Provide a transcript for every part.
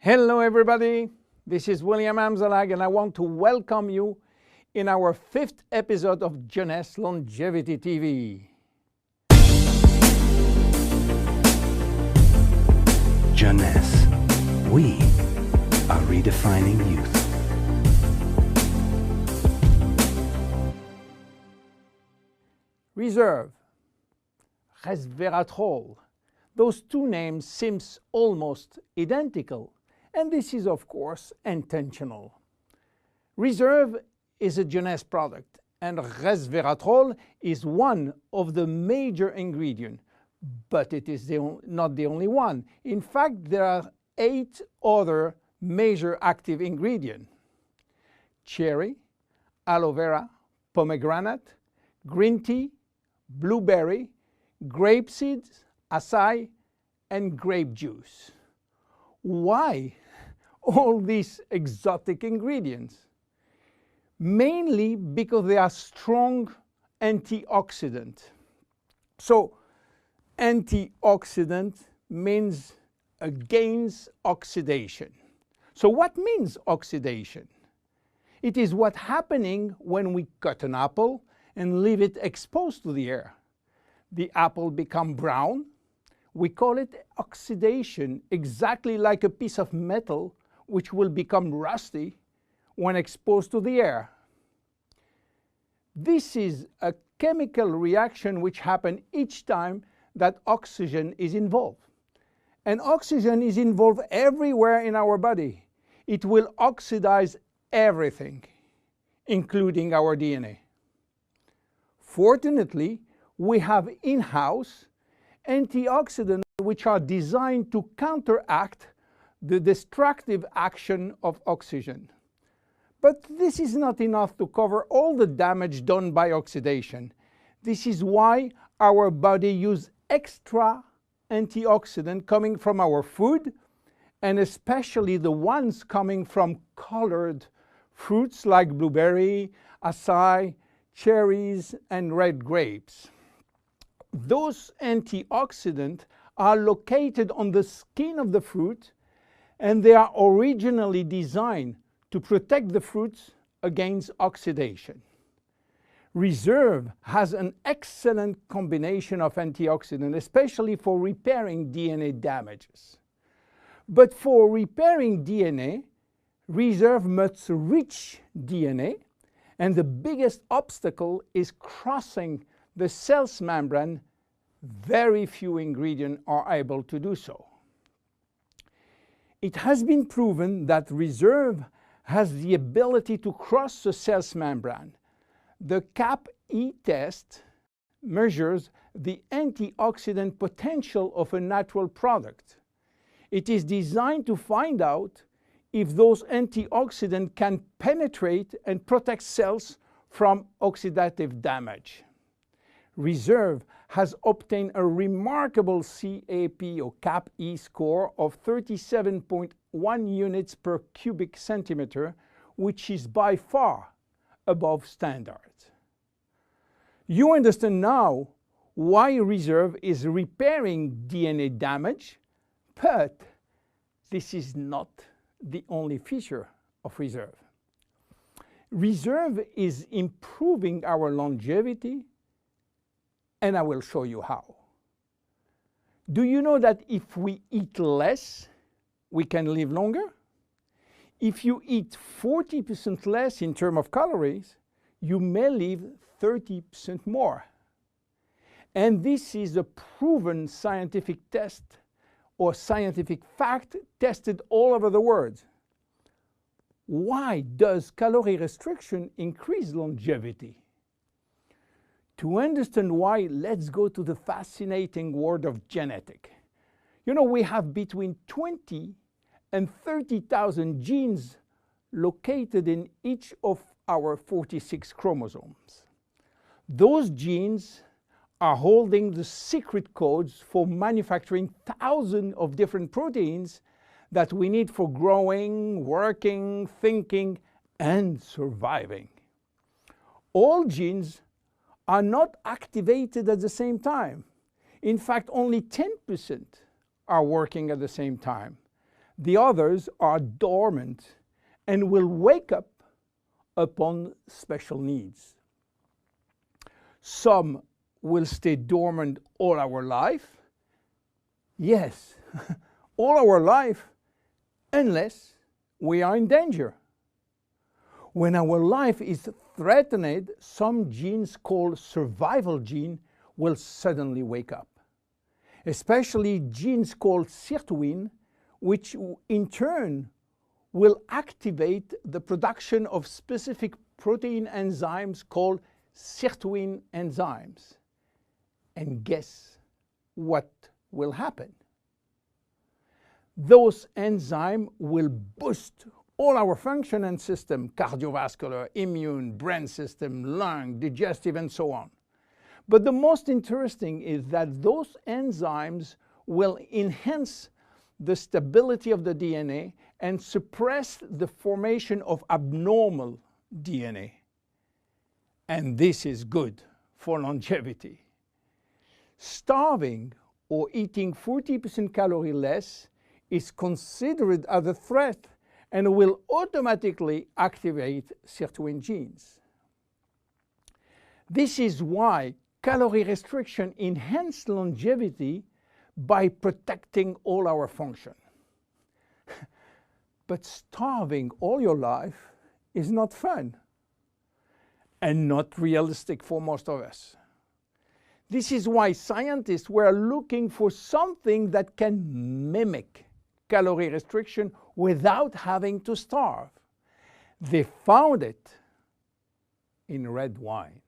Hello everybody, this is William Amzalag and I want to welcome you in our 5th episode of Jeunesse Longevity TV. Jeunesse, we are redefining youth. Reserve, resveratrol. Those two names seem almost identical, and this is of course intentional. Reserve is a Jeunesse product, and resveratrol is one of the major ingredients, but it is not the only one. In fact, there are 8 other major active ingredients: cherry, aloe vera, pomegranate, green tea, blueberry, grape seeds, acai, and grape juice. Why all these exotic ingredients? Mainly because they are strong antioxidants. So antioxidant means against oxidation. So what means oxidation? It is what's happening when we cut an apple and leave it exposed to the air. The apple becomes brown. We call it oxidation, exactly like a piece of metal which will become rusty when exposed to the air. This is a chemical reaction which happens each time that oxygen is involved. And oxygen is involved everywhere in our body. It will oxidize everything, including our DNA. Fortunately, we have in-house antioxidants which are designed to counteract the destructive action of oxygen. But this is not enough to cover all the damage done by oxidation. This is why our body uses extra antioxidants coming from our food, and especially the ones coming from colored fruits like blueberry, acai, cherries, and red grapes. Those antioxidants are located on the skin of the fruit, and they are originally designed to protect the fruits against oxidation. Reserve has an excellent combination of antioxidants, especially for repairing DNA damages. But for repairing DNA, Reserve must reach DNA, and the biggest obstacle is crossing the cell's membrane. Very few ingredients are able to do so. It has been proven that Reserve has the ability to cross the cell's membrane. The SKYPE test measures the antioxidant potential of a natural product. It is designed to find out if those antioxidants can penetrate and protect cells from oxidative damage. Reserve has obtained a remarkable CAP or SKYPE score of 37.1 units per cubic centimeter, which is by far above standard. You understand now why Reserve is repairing DNA damage, but this is not the only feature of Reserve. Reserve is improving our longevity, and I will show you how. Do you know that if we eat less, we can live longer? If you eat 40% less in terms of calories, you may live 30% more. And this is a proven scientific test or scientific fact tested all over the world. Why does calorie restriction increase longevity? To understand why, let's go to the fascinating world of genetics. You know, we have between 20 and 30,000 genes located in each of our 46 chromosomes. Those genes are holding the secret codes for manufacturing thousands of different proteins that we need for growing, working, thinking, and surviving. All genes are not activated at the same time. In fact, only 10% are working at the same time. The others are dormant and will wake up upon special needs. Some will stay dormant all our life. Yes, all our life, unless we are in danger. When our life is threatened, some genes called survival gene will suddenly wake up. Especially genes called sirtuin, which in turn will activate the production of specific protein enzymes called sirtuin enzymes. And guess what will happen? Those enzymes will boost all our function and system, cardiovascular, immune, brain system, lung, digestive, and so on. But the most interesting is that those enzymes will enhance the stability of the DNA and suppress the formation of abnormal DNA. And this is good for longevity. Starving or eating 40% calorie less is considered as a threat and will automatically activate sirtuin genes. This is why calorie restriction enhances longevity by protecting all our function. But starving all your life is not fun and not realistic for most of us. This is why scientists were looking for something that can mimic calorie restriction without having to starve. They found it in red wine.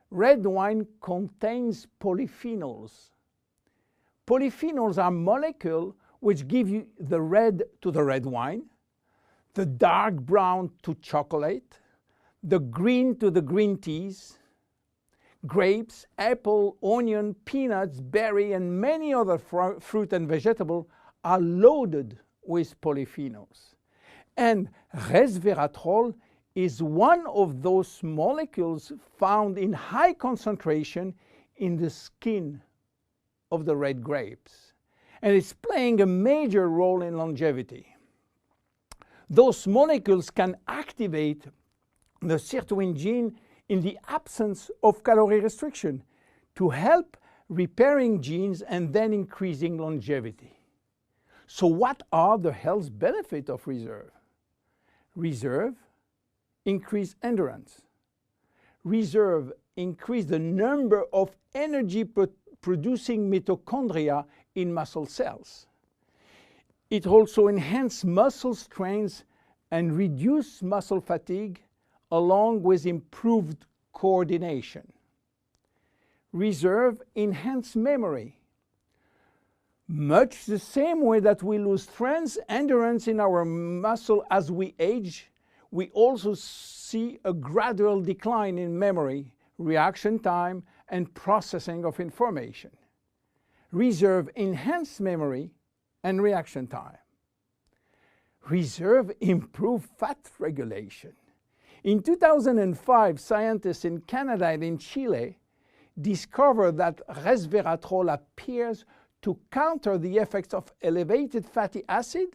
Red wine contains polyphenols. Polyphenols are molecules which give you the red to the red wine, the dark brown to chocolate, the green to the green teas. Grapes, apple, onion, peanuts, berry, and many other fruit and vegetables are loaded with polyphenols. And resveratrol is one of those molecules found in high concentration in the skin of the red grapes. And it's playing a major role in longevity. Those molecules can activate the sirtuin gene in the absence of calorie restriction to help repairing genes and then increasing longevity. So what are the health benefits of reserve? Reserve increase endurance. Reserve increase the number of energy producing mitochondria in muscle cells. It also enhances muscle strength and reduces muscle fatigue, along with improved coordination. Reserve enhances memory. Much the same way that we lose strength, endurance in our muscle as we age, we also see a gradual decline in memory, reaction time, and processing of information. Reserve enhances memory and reaction time. Reserve improves fat regulation. In 2005, scientists in Canada and in Chile discovered that resveratrol appears to counter the effects of elevated fatty acid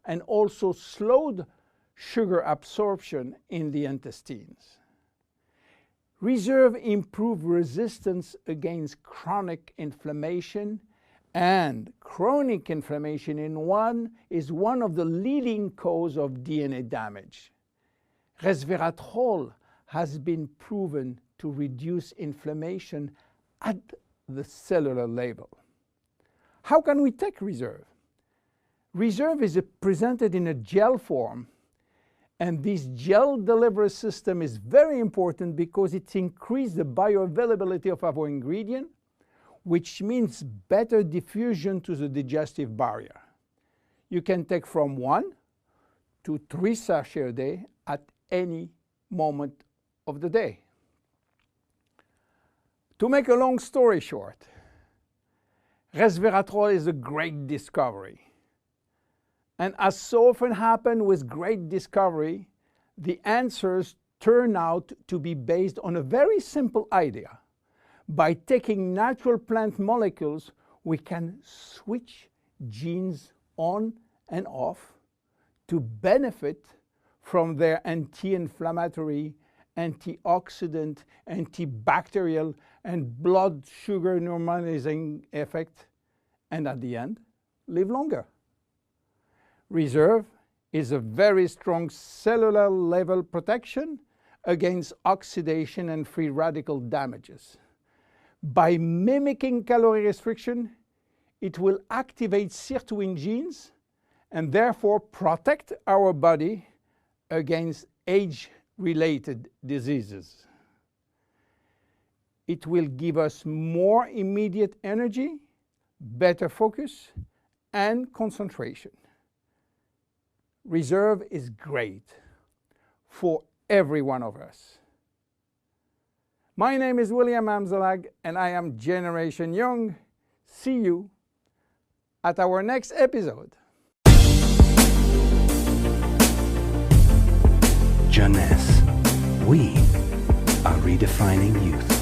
and also slowed sugar absorption in the intestines. Reserve improves resistance against chronic inflammation, and chronic inflammation is one of the leading causes of DNA damage. Resveratrol has been proven to reduce inflammation at the cellular level. How can we take reserve? Reserve is presented in a gel form, and this gel delivery system is very important because it increases the bioavailability of our ingredient, which means better diffusion to the digestive barrier. You can take from 1 to 3 sachets a day at any moment of the day. To make a long story short, resveratrol is a great discovery. And as so often happens with great discovery, the answers turn out to be based on a very simple idea. By taking natural plant molecules, we can switch genes on and off to benefit from their anti-inflammatory, antioxidant, antibacterial, and blood sugar normalizing effect, and at the end, live longer. Reserve is a very strong cellular level protection against oxidation and free radical damages. By mimicking calorie restriction, it will activate sirtuin genes and therefore protect our body against age-related diseases. It will give us more immediate energy, better focus, and concentration. Reserve is great for every one of us. My name is William Amzalag, and I am Generation Young. See you at our next episode. Jeunesse. We are redefining youth.